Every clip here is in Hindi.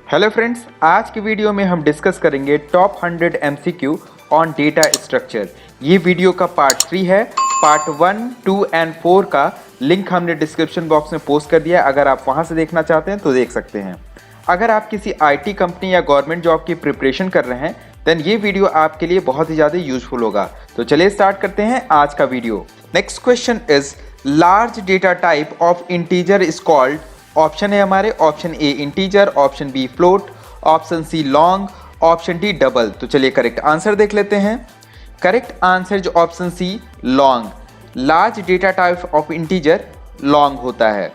हेलो फ्रेंड्स, आज की वीडियो में हम डिस्कस करेंगे top 100 MCQ on data structure. ये वीडियो का पार्ट 3 है। पार्ट 1, 2 एंड 4 का लिंक हमने डिस्क्रिप्शन बॉक्स में पोस्ट कर दिया है। अगर आप वहां से देखना चाहते हैं तो देख सकते हैं। अगर आप किसी आईटी कंपनी या गवर्नमेंट जॉब की प्रिपरेशन कर रहे हैं देन ये वीडियो आपके लिए बहुत ही ज़्यादा यूजफुल होगा। तो चलिए स्टार्ट करते हैं आज का video. Next question is large data type of integer is called. Option है हमारे option A integer, option B float, option C long, option D double. तो चलिए करेक्ट आंसर देख लेते हैं। करेक्ट आंसर जो option C long. Large data type of integer long होता है।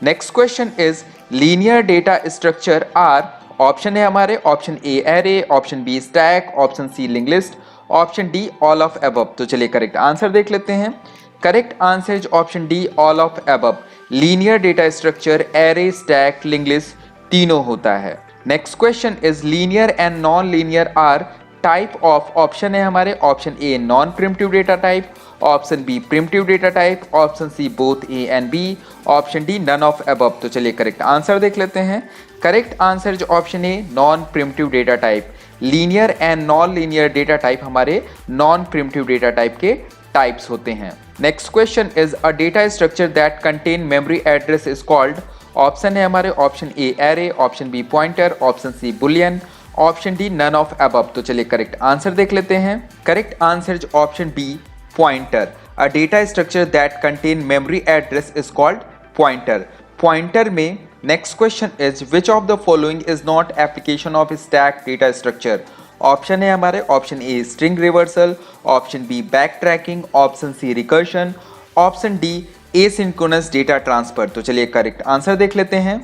Next question is linear data structure are. Option है हमारे option A array, option B stack, option C link list, option D all of above. तो चलिए करेक्ट आंसर देख लेते हैं। Correct answer is option D all of above. Linear data structure array, stack, link list तीनों होता है। Next question is linear and non linear are type of. Option है हमारे option A non primitive data type, option B primitive data type, option C both A and B, option D none of above. तो चलिए करेक्ट आंसर देख लेते हैं। करेक्ट आंसर जो option A non primitive data type. Linear and non linear data type हमारे नॉन प्रिमिटिव डेटा टाइप के टाइप्स होते हैं। Next question is a data structure that contain memory address is called. Option है हमारे option A array, option B pointer, option C boolean, option D none of above. तो चलिए करेक्ट आंसर देख लेते हैं। Correct answer option B pointer. A data structure that contain memory address is called pointer. Pointer में next question is which of the following is not application of stack data structure. Option है हमारे option A string reversal, option B backtracking, option C recursion, option D asynchronous data transfer. तो चलिए करेक्ट आंसर देख लेते हैं।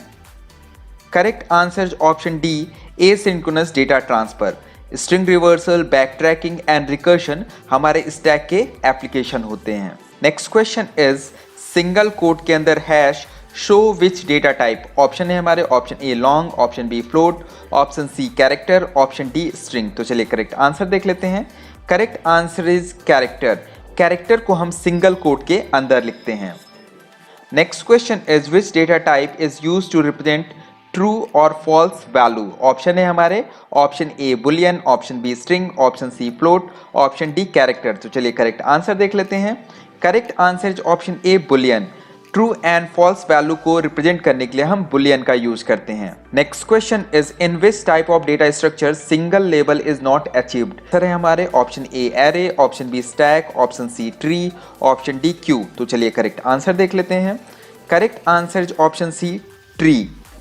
Correct answer option D asynchronous data transfer. String reversal, backtracking and recursion हमारे स्टैक के एप्लीकेशन होते हैं। Next question is single quote के अंदर hash show which data type. Option है हमारे option A long, option B float, option C character, option D string. तो चलिए करेक्ट आंसर देख लेते हैं। Correct answer is character. Character को हम सिंगल कोट के अंदर लिखते हैं। Next question is which data type is used to represent true और फॉल्स वैल्यू। ऑप्शन है हमारे option A boolean, option B string, option C float, option D character. तो चलिए करेक्ट आंसर देख लेते हैं। Correct answer is option A boolean. True and false value को रिप्रेजेंट करने के लिए हम बुलियन का यूज करते हैं। Next question is in which type of data structure single लेबल इज नॉट अचीव्ड। सर है हमारे option A array, option B stack, option C tree, option D queue. तो चलिए करेक्ट आंसर देख लेते हैं। Correct answer is option C tree.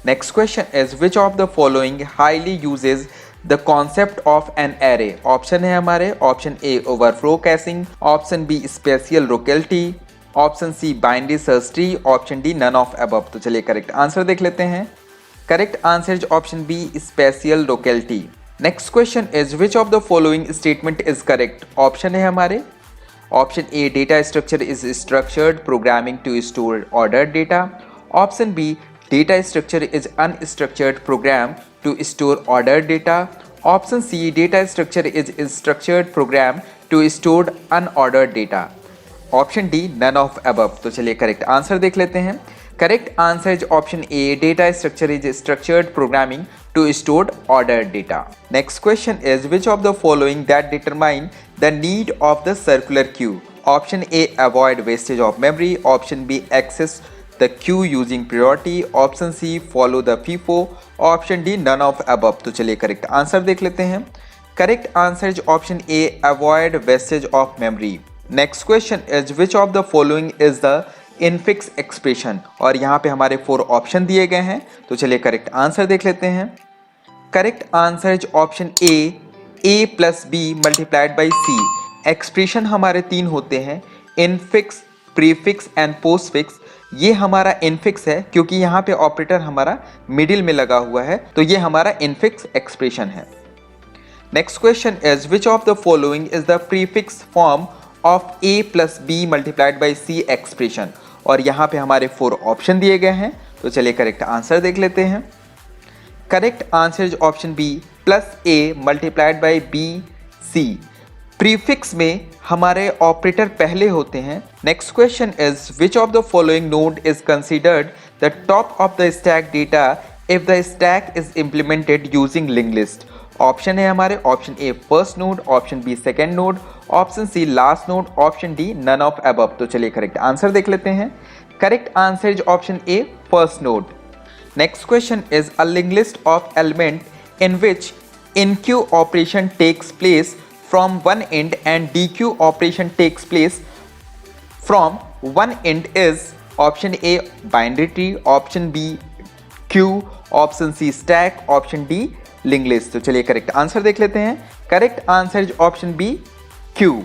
Next question is which of the following highly uses the concept of an array. Option है हमारे option A overflow caching, option B spatial locality, option C binary search tree, option D none of above. तो चलिए करेक्ट आंसर देख लेते हैं। Correct answer is option B spatial locality. Next question is which of the following statement is correct. Option है हमारे option A data structure is structured programming to store order data, option B data structure is unstructured program to store order data, option C data structure is structured program to store unordered data, option D none of above. तो चलिए करेक्ट आंसर देख लेते हैं। Correct answer is option A data structure is structured programming to store ordered data. Next question is which of the following that determine the need of the circular queue. Option A avoid wastage of memory, option B access the queue using priority, option C follow the FIFO, option D none of above. तो चलिए करेक्ट आंसर देख लेते हैं। Correct answer is option A avoid wastage of memory. Next question is which of the following is the infix expression. और यहाँ पे हमारे 4 ऑप्शन दिए गए हैं। तो चलिए करेक्ट आंसर देख लेते हैं। Correct answer is option A plus B multiplied by C. Expression हमारे 3 होते हैं, इनफिक्स, प्रीफिक्स एंड पोस्टफिक्स। ये हमारा इनफिक्स है क्योंकि यहाँ पे ऑपरेटर हमारा मिडिल में लगा हुआ है, तो ये हमारा इनफिक्स एक्सप्रेशन है। Next question is which of the following is the prefix form of A plus B multiplied by C expression. और यहाँ पे हमारे 4 ऑप्शन दिए गए हैं। तो चलिए करेक्ट आंसर देख लेते हैं। Correct answer is option B plus A multiplied by B C. Prefix में हमारे ऑपरेटर पहले होते हैं। Next question is which of the following node is considered the top of the stack data if the stack is implemented using link list. Option है हमारे option A first node, option B second node, option C last node, option D none of above. तो चलिए करेक्ट आंसर देख लेते हैं। Correct answer is option A first node. Next question is a linked list of element in which InQ operation takes place from one end and DQ operation takes place from one end is option A binary tree, option B queue, option C stack, option D linked list। तो चलिए करेक्ट आंसर देख लेते हैं। Correct answer is option B queue.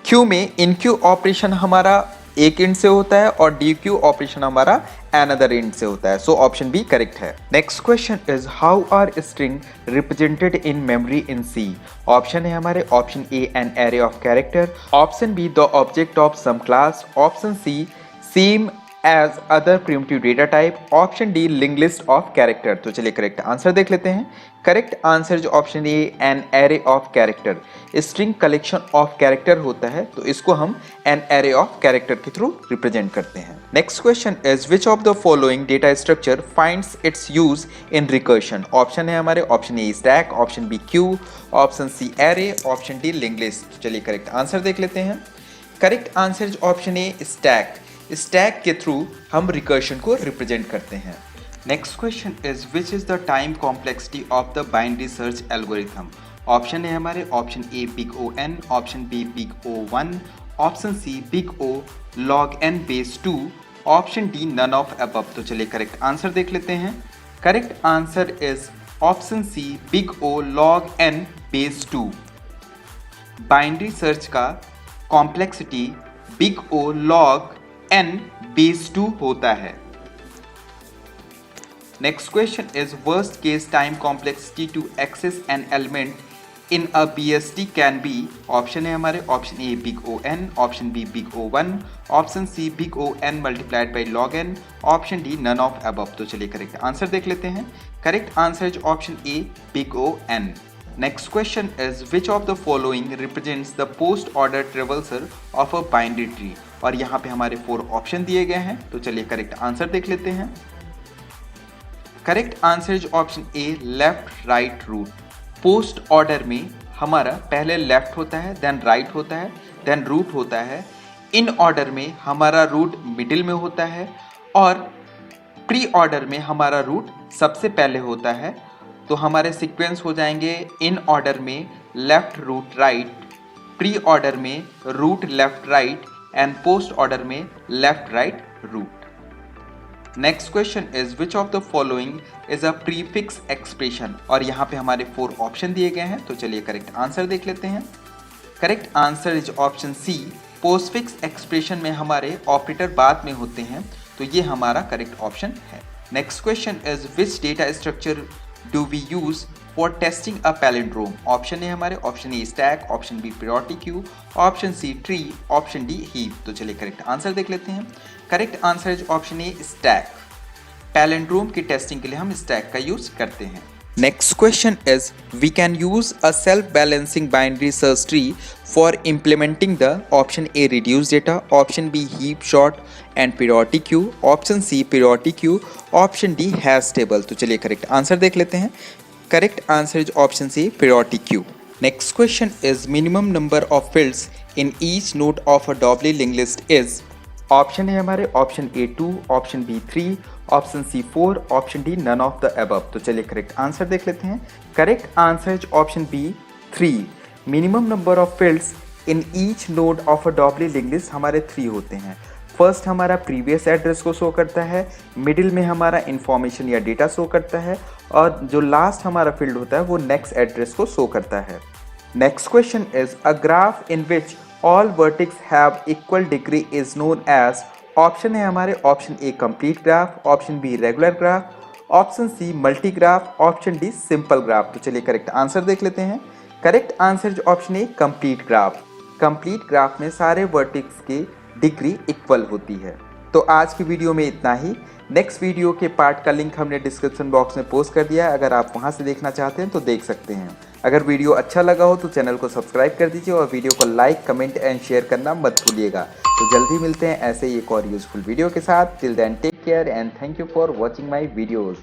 Queue में इनक्यू ऑपरेशन हमारा एक इंड से होता है और डी क्यू ऑपरेशन हमारा अनदर इंड से होता है। सो ऑप्शन बी करेक्ट है। Next question is how are string represented in memory in C. Option है हमारे option A an array of character, option B the object of some class, option C same as other primitive data type, option D link list of character. तो चलिए करेक्ट आंसर देख लेते हैं। Correct answer is option A an array of character. String collection of character होता है तो इसको हम एन एरे ऑफ कैरेक्टर के थ्रू रिप्रेजेंट करते हैं। Next question is which of the following data structure finds its use in recursion. Option है हमारे option A stack, option B queue, option C array, option D link list. चलिए करेक्ट आंसर देख लेते हैं। Correct answer is option A stack. Stack के थ्रू हम रिकर्शन को रिप्रेजेंट करते हैं। Next question is which is the time complexity of the binary search algorithm. Option है हमारे option A big O N, option B big O 1, option C big O log N base 2, option D none of above. तो चलिए करेक्ट आंसर देख लेते हैं। Correct answer is option C big O log N base 2। Binary search का complexity big O log N base 2 होता है। Next question is worst case time complexity to access an element in a BST can be. Option है हमारे option A big O N, option B big O 1, option C big O N multiplied by log N, option D none of above. तो चलिए करेक्ट आंसर देख लेते हैं। Correct answer is option A big O N. Next question is which of the following represents the post order traversal of a binary tree. और यहाँ पे हमारे 4 ऑप्शन दिए गए हैं तो चलिए करेक्ट आंसर देख लेते हैं। Correct answer is option A left right root. Post order में हमारा पहले लेफ्ट होता है, देन राइट होता है, देन रूट होता है। इन ऑर्डर में हमारा रूट मिडिल में होता है और प्री ऑर्डर में हमारा रूट सबसे पहले होता है। तो हमारे सीक्वेंस हो जाएंगे इन ऑर्डर में left root right, preorder में root left right and post order में left right root. Next question is which of the following is a prefix expression. और यहाँ पे हमारे 4 ऑप्शन दिए गए हैं तो चलिए करेक्ट आंसर देख लेते हैं। Correct answer is option C postfix expression में हमारे ऑपरेटर बाद में होते हैं तो ये हमारा करेक्ट ऑप्शन है। Next question is which data structure do we use for testing a palindrome. Option है हमारे option A stack, option B priority queue, option C tree, option D heap. तो चलिए करेक्ट आंसर देख लेते हैं। Correct answer is option A stack. Palindrome की टेस्टिंग के लिए हम स्टैक का यूज करते हैं। Next question is we can use a self balancing binary search tree for implementing the option A reduce data, option B heap sort and priority queue, option C priority queue, option D hash table. तो चलिए करेक्ट आंसर देख लेते हैं। Correct answer is option C priority queue. Next question is minimum number of fields in each node of a doubly link list is. Option है हमारे option A 2, option B 3, option C 4, option D none of the above. तो चलिए करेक्ट आंसर देख लेते हैं। Correct answer is option B 3। Minimum number of fields in each node of a doubly link list हमारे 3 होते हैं। फर्स्ट हमारा प्रीवियस एड्रेस को शो करता है, मिडिल में हमारा इंफॉर्मेशन या डेटा शो करता है और जो लास्ट हमारा फील्ड होता है वो नेक्स्ट एड्रेस को शो करता है। Next question is a graph in which all vertex have equal degree is known as. ऑप्शन है हमारे option A complete graph, option B regular graph, option C multi graph, option D simple graph. तो चलिए करेक्ट आंसर देख लेते हैं। Correct answer option A complete graph. Complete graph में सारे वर्टेक्स की डिग्री इक्वल होती है। तो आज की वीडियो में इतना ही। नेक्स्ट वीडियो के पार्ट का लिंक हमने डिस्क्रिप्शन बॉक्स में पोस्ट कर दिया है, अगर आप वहां से देखना चाहते हैं तो देख सकते हैं। अगर वीडियो अच्छा लगा हो तो चैनल को सब्सक्राइब कर दीजिए और वीडियो को लाइक, कमेंट एंड शेयर करना मत भूलिएगा। तो जल्दी मिलते हैं ऐसे ही एक और यूजफुल वीडियो के साथ। Till then take care and thank you for watching my videos.